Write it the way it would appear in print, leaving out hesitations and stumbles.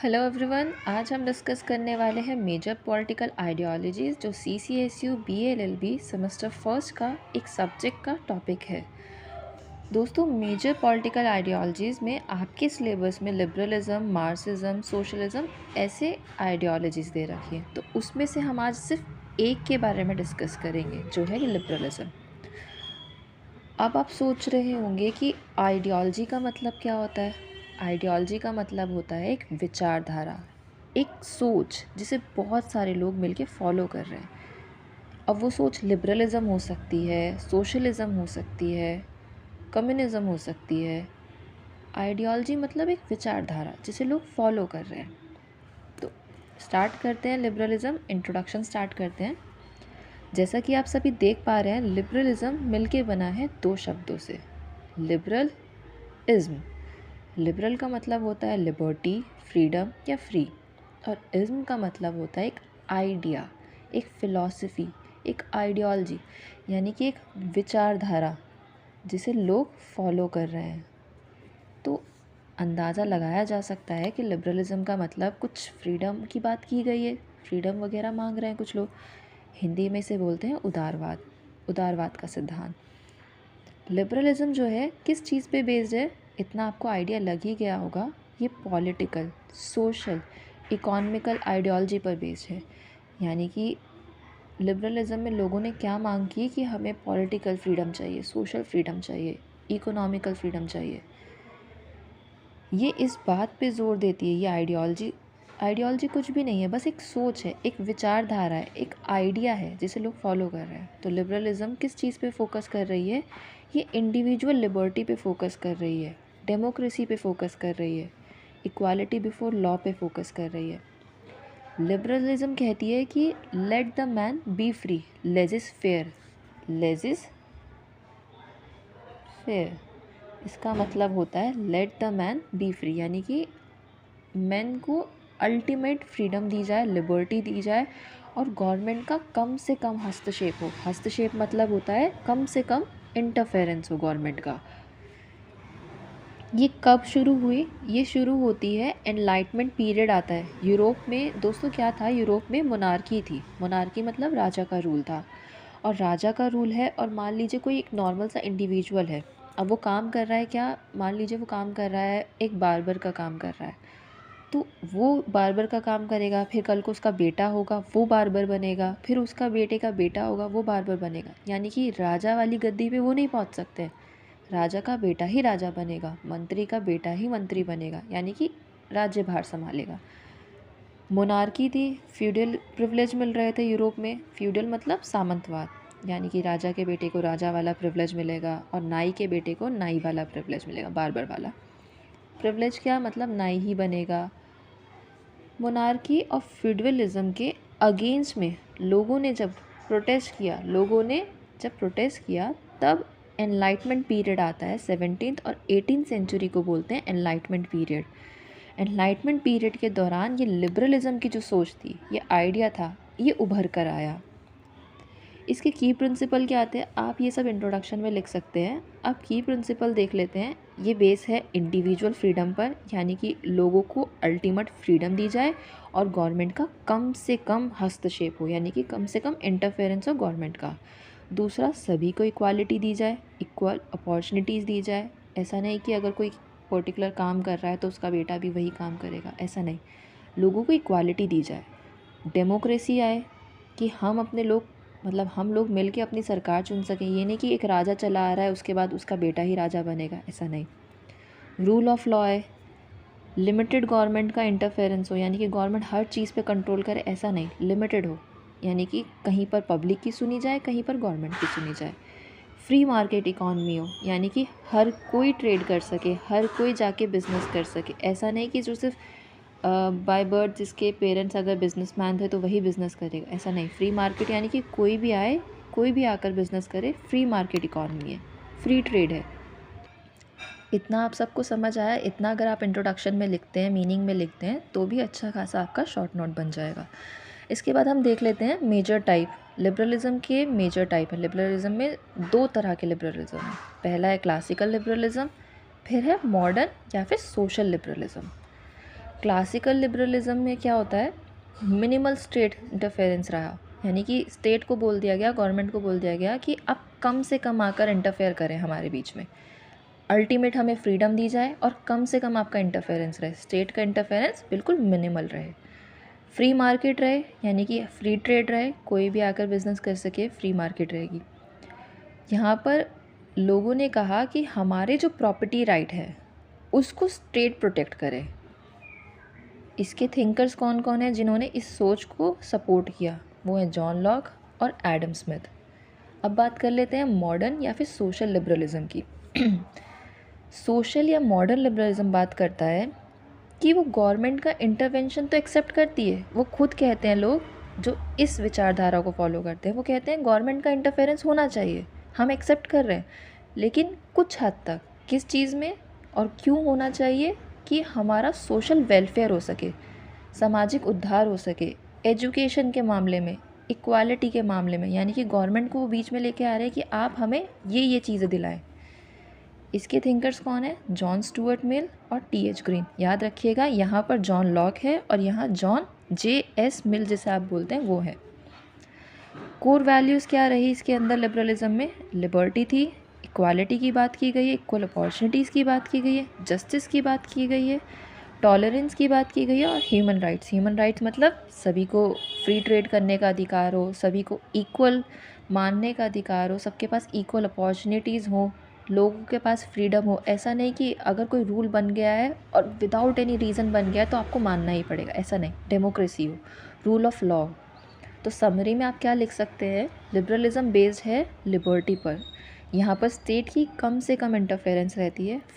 Hello everyone, आज हम discuss करने वाले हैं मेजर पॉलिटिकल आइडियोलॉजीज़ जो CCSU BLLB सेमेस्टर फर्स्ट का एक सब्जेक्ट का टॉपिक है। दोस्तों, मेजर पॉलिटिकल आइडियोलॉजीज़ में आपके सिलेबस में लिबरलिज्म, मार्क्सिज्म, सोशलिज्म ऐसे आइडियोलॉजीज़ दे रखी हैं। तो उसमें से हम आज सिर्फ एक के बारे में डिस्कस करेंगे जो है लिबरलिज्म। अब आप सोच रहे होंगे कि आइडियोलॉजी का मतलब क्या होता है। आइडियोलॉजी का मतलब होता है एक विचारधारा, एक सोच जिसे बहुत सारे लोग मिलके फॉलो कर रहे हैं। अब वो सोच लिबरलिज्म हो सकती है, सोशलिज्म हो सकती है, कम्युनिज्म हो सकती है। आइडियोलॉजी मतलब एक विचारधारा जिसे लोग फॉलो कर रहे हैं। तो स्टार्ट करते हैं लिबरलिज्म, इंट्रोडक्शन स्टार्ट करते हैं। जैसा कि आप सभी देख पा रहे हैं, लिबरलिज्म मिलके बना है दो शब्दों से, लिबरल इज़्म। लिबरल का मतलब होता है लिबर्टी, फ्रीडम या फ्री, और इज़्म का मतलब होता है एक आइडिया, एक फ़िलॉसफी, एक आइडियोलॉजी, यानी कि एक विचारधारा जिसे लोग फॉलो कर रहे हैं। तो अंदाज़ा लगाया जा सकता है कि लिबरलिज्म का मतलब कुछ फ्रीडम की बात की गई है, फ्रीडम वगैरह मांग रहे हैं कुछ लोग। हिंदी में इसे बोलते हैं उदारवाद, उदारवाद का सिद्धांत। लिबरलिज्म जो है किस चीज़ पे बेस्ड है, इतना आपको आइडिया लग ही गया होगा। ये पॉलिटिकल, सोशल, इकोनॉमिकल आइडियोलॉजी पर बेस्ड है। यानी कि लिबरलिज्म में लोगों ने क्या मांग की कि हमें पॉलिटिकल फ्रीडम चाहिए, सोशल फ्रीडम चाहिए, इकोनॉमिकल फ्रीडम चाहिए। ये इस बात पे जोर देती है, ये आइडियोलॉजी आइडियोलॉजी कुछ भी नहीं है, बस एक सोच है, एक विचारधारा है, एक आइडिया है जिसे लोग फॉलो कर रहे हैं। तो लिबरलिज्म किस चीज़ पे फोकस कर रही है? ये इंडिविजुअल लिबर्टी पे फोकस कर रही है, डेमोक्रेसी पे फोकस कर रही है, इक्वालिटी बिफोर लॉ पे फोकस कर रही है। लिबरलिज्म कहती है कि let the man be free, laissez faire, laissez faire. इसका मतलब होता है let the man be free, यानी कि मैन को अल्टीमेट फ्रीडम दी जाए, लिबर्टी दी जाए, और गवर्नमेंट का कम से कम हस्तक्षेप हो। हस्तक्षेप मतलब होता है कम से कम इंटरफेरेंस हो गवर्नमेंट का। ये कब शुरू हुई? ये शुरू होती है एनलाइटमेंट पीरियड आता है यूरोप में। दोस्तों, क्या था यूरोप में? मोनार्की थी। मोनार्की मतलब राजा का रूल था, और राजा का रूल है, और मान लीजिए कोई एक नॉर्मल सा इंडिविजुअल है। अब वो काम कर रहा है क्या? मान लीजिए वो काम कर रहा है, एक बार्बर का काम कर रहा है। तो वो बार्बर का काम करेगा, फिर कल को उसका बेटा होगा, वो बार्बर बनेगा, फिर उसका बेटे का बेटा होगा, वो बार्बर बनेगा। यानी कि राजा वाली गद्दी पे वो नहीं पहुंच सकते। राजा का बेटा ही राजा बनेगा, मंत्री का बेटा ही मंत्री बनेगा, यानी कि राज्यभार संभालेगा। मोनार्की थी, फ्यूडल प्रिविलेज मिल रहे थे यूरोप में। फ्यूडल मतलब सामंतवाद, यानी कि राजा के बेटे को राजा वाला प्रिविलेज मिलेगा, और नाई के बेटे को नाई वाला प्रिविलेज मिलेगा, बार्बर वाला प्रिविलेज। क्या मतलब? नाई ही बनेगा। मोनार्की और फ्यूडलिज्म के अगेंस्ट में लोगों ने जब प्रोटेस्ट किया, तब एनलाइटमेंट पीरियड आता है। 17th और 18th सेंचुरी को बोलते हैं एनलाइटमेंट पीरियड। एनलाइटमेंट पीरियड के दौरान ये लिबरलिज्म की जो सोच थी, ये आइडिया था, ये उभर कर आया। इसके की प्रिंसिपल क्या आते हैं, आप ये सब इंट्रोडक्शन में लिख सकते हैं। अब की प्रिंसिपल देख लेते हैं। ये बेस है इंडिविजुअल फ्रीडम पर, यानी कि लोगों को अल्टीमेट फ्रीडम दी जाए, और गवर्नमेंट का कम से कम हस्तक्षेप हो, यानी कि कम से कम इंटरफेरेंस हो गवर्नमेंट का। दूसरा, सभी को इक्वालिटी दी जाए, इक्वल अपॉर्चुनिटीज़ दी जाए। ऐसा नहीं कि अगर कोई पर्टिकुलर काम कर रहा है तो उसका बेटा भी वही काम करेगा, ऐसा नहीं। लोगों को इक्वालिटी दी जाए। डेमोक्रेसी आए कि हम अपने लोग, मतलब हम लोग मिलके अपनी सरकार चुन सकें। ये नहीं कि एक राजा चला आ रहा है, उसके बाद उसका बेटा ही राजा बनेगा, ऐसा नहीं। रूल ऑफ लॉ है। लिमिटेड गवर्नमेंट का इंटरफेरेंस हो, यानी कि गवर्नमेंट हर चीज़ पे कंट्रोल करे, ऐसा नहीं। लिमिटेड हो, यानी कि कहीं पर पब्लिक की सुनी जाए, कहीं पर गवर्नमेंट की सुनी जाए। फ्री मार्केट इकॉनमी हो, यानी कि हर कोई ट्रेड कर सके, हर कोई जाके बिजनेस कर सके। ऐसा नहीं कि जो सिर्फ बाय बर्थ जिसके पेरेंट्स अगर बिजनेसमैन थे तो वही बिज़नेस करेगा, ऐसा नहीं। फ्री मार्केट यानी कि कोई भी आए, कोई भी आकर बिज़नेस करे। फ्री मार्केट इकॉनमी है, फ्री ट्रेड है। इतना आप सबको समझ आया? इतना अगर आप इंट्रोडक्शन में लिखते हैं, मीनिंग में लिखते हैं, तो भी अच्छा खासा आपका शॉर्ट नोट बन जाएगा। इसके बाद हम देख लेते हैं मेजर टाइप। लिबरलिज्म के मेजर टाइप है। लिबरलिज्म में दो तरह के लिबरलिज्म है। पहला है क्लासिकल लिबरलिज्म, फिर है मॉडर्न या फिर सोशल लिबरलिज्म। क्लासिकल लिबरलिज्म में क्या होता है, मिनिमल स्टेट इंटरफेरेंस रहा, यानी कि स्टेट को बोल दिया गया, गवर्नमेंट को बोल दिया गया कि आप कम से कम आकर इंटरफेयर करें हमारे बीच में, अल्टीमेट हमें फ्रीडम दी जाए और कम से कम आपका इंटरफेरेंस रहे, स्टेट का इंटरफेरेंस बिल्कुल मिनिमल रहे। फ्री मार्केट रहे, यानी कि फ्री ट्रेड रहे, कोई भी आकर बिजनेस कर सके, फ्री मार्केट रहेगी। यहाँ पर लोगों ने कहा कि हमारे जो प्रॉपर्टी राइट है उसको स्टेट प्रोटेक्ट करे। इसके थिंकर्स कौन कौन हैं जिन्होंने इस सोच को सपोर्ट किया? वो हैं जॉन लॉक और एडम स्मिथ। अब बात कर लेते हैं मॉडर्न या फिर सोशल लिबरलिज्म की। सोशल या मॉडर्न लिबरलिज्म बात करता है कि वो गवर्नमेंट का इंटरवेंशन तो एक्सेप्ट करती है। वो खुद कहते हैं, लोग जो इस विचारधारा को फॉलो करते हैं वो कहते हैं गवर्नमेंट का इंटरफेरेंस होना चाहिए, हम एक्सेप्ट कर रहे हैं, लेकिन कुछ हद तक। किस चीज़ में और क्यों होना चाहिए? कि हमारा सोशल वेलफेयर हो सके, सामाजिक उद्धार हो सके, एजुकेशन के मामले में, इक्वालिटी के मामले में, यानी कि गवर्नमेंट को वो बीच में लेके आ रहे हैं कि आप हमें ये चीज़ें दिलाएं। इसके थिंकर्स कौन है? जॉन स्टुअर्ट मिल और टी.एच. ग्रीन। याद रखिएगा, यहाँ पर जॉन लॉक है और यहाँ जॉन जे.एस. मिल जिसे आप बोलते हैं वो है। कोर वैल्यूज़ क्या रही इसके अंदर लिबरलिज्म में? लिबर्टी थी, इक्वालिटी की बात की गई है, इक्वल अपॉर्चुनिटीज़ की बात की गई है, जस्टिस की बात की गई है, टॉलरेंस की बात की गई है और ह्यूमन राइट्स। ह्यूमन राइट्स मतलब सभी को फ्री ट्रेड करने का अधिकार हो, सभी को इक्वल मानने का अधिकार हो, सबके पास इक्वल अपॉर्चुनिटीज़ हो, लोगों के पास फ्रीडम हो। ऐसा नहीं कि अगर कोई रूल बन गया है और विदाउट एनी रीज़न बन गया है तो आपको मानना ही पड़ेगा, ऐसा नहीं। डेमोक्रेसी हो, रूल ऑफ लॉ। तो समरी में आप क्या लिख सकते हैं? लिबरलिज्म बेस्ड है लिबर्टी पर। यहाँ पर स्टेट की कम से कम इंटरफेरेंस रहती है,